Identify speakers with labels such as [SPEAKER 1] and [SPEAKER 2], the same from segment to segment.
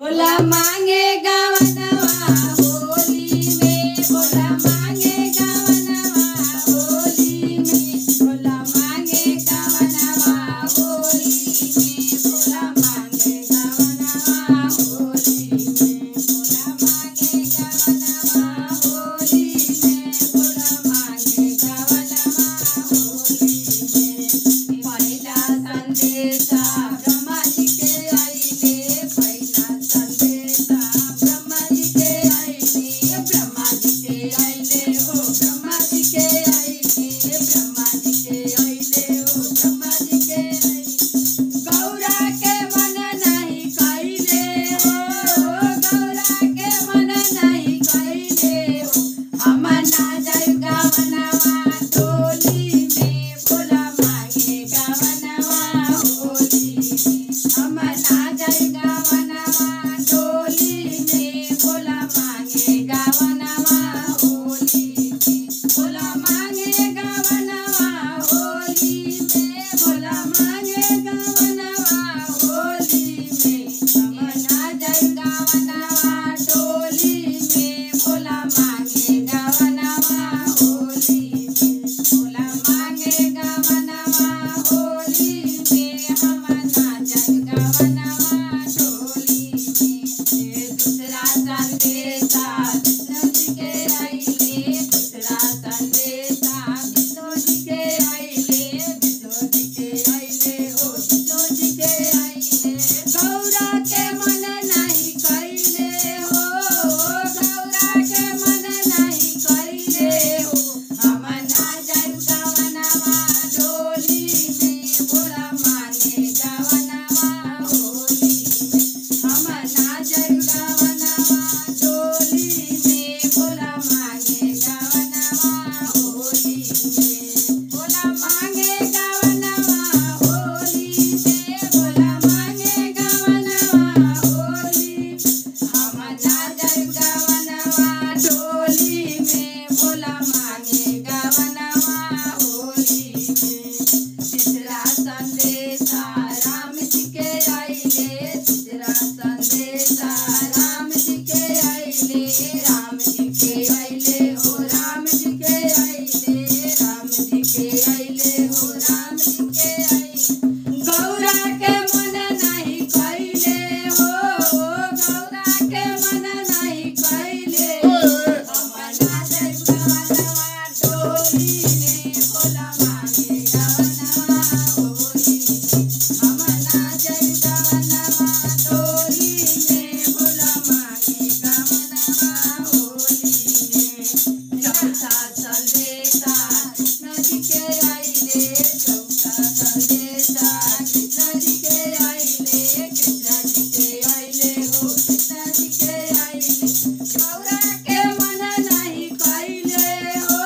[SPEAKER 1] भोला मांगे गवनवा होली में, भोला मांगे गवनवा होली में, भोला मांगे गवनवा होली में, भोला मांगे गवनवा होली में, भोला मांगे गवनवा होली में, भोला मांगे गवनवा होली में। पहिला संदेशा ब्रह्मा जी के आइले, पहिला संदेशा ब्रह्मा जी के आइले, ब्रह्मा जी के आइले हो, ब्रह्मा जी के आइले, ब्रह्मा जी के आइले हो, ब्रह्मा जी के आइले। गौरा के मन नहीं कइले हो, गौरा के मन नहीं कइले हो, हम ना जाय गवनवा टोली में, भोला मांगे गवनवा होली में, हम ना जाय गवनवा टोली में, भोला मांगे गवनवा होली में, भोला मांगे गवनवा होली में, भोला मांगे गवनवा होली में, हम ना जाय गवनवा टोली में, भोला मांगे गवनवा होली में, भोला मांगे गवनवा होली में, हम ना जाय गवनवा टोली में। दूसरा संदेशा विष्णु जी के आइले, दूसरा संदेशा विष्णु जी के आइले, विष्णु जी के आइले हो, विष्णु जी के आइले। गौरा के मन नहीं कइले हो, गौरा के मन नहीं कइले हो, हम ना जाय गवनवा टोली में, भोला मांगे गवनवा होली में, हम ना जाय गवनवा टोली में, भोला मांगे गवनवा होली में, भोला मांगे गवनवा होली में, भोला मांगे गवनवा होली में, हम ना जाय गवनवा टोली में, भोला मांगे गवनवा होली में। तीसरा संदेशा राम जी के आइले, तीसरा संदेशा राम जी के आइले, राम जी के आइले हो, राम जी के आइले, राम जी के आइले हो, राम जी के आइले। गौरा के मन नहीं कइले हो, गौरा के मन नहीं कइले हो, हम ना जाय गवनवा टोली में, भोला मांगे गवनवा होली में, हम ना जाय गवनवा टोली में, भोला मांगे गवनवा होली में। चौथा संदेशा कृष्ण जी के आइले, चौथा संदेशा कृष्ण जी के आइले, कृष्ण जी के आइले हो, कृष्ण जी के आइले। गौरा के मन नहीं कइले हो,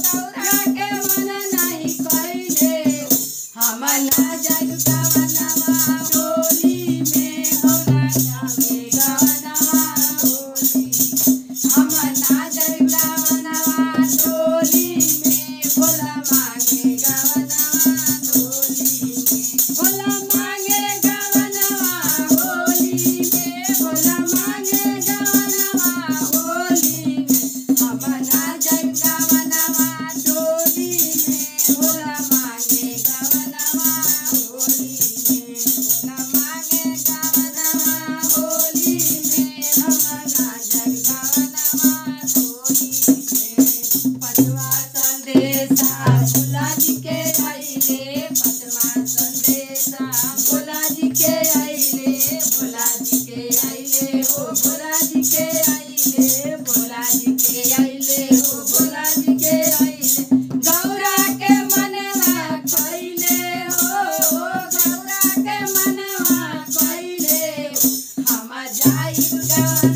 [SPEAKER 1] गौरा के मन नहीं कइले हो, हम ना जाय गवनवा टोली में, भोला मांगे गवनवा होली में, हम ना जाय गवनवा टोली में, भोला मांगे गवनवा टोली में, भोला मांगे गवनवा होली में, भोला मांगे गवनवा होली में, हम ना जाय गवनवा टोली में, भोला मांगे गवनवा होली में, भोला मांगे गवनवा होली में, हम ना जाय गवनवा होली में। पांचवा संदेशा भोला जी के आइले, पांचवा संदेशा भोला जी के आइले, भोला जी के आइले हो, भोला जी के आइले, भोला जी के आइले हो, भोला जी के आइले। गौरा के मनवा कइले हो, गौरा के मनवा कइले हो, हम जाय गवनवा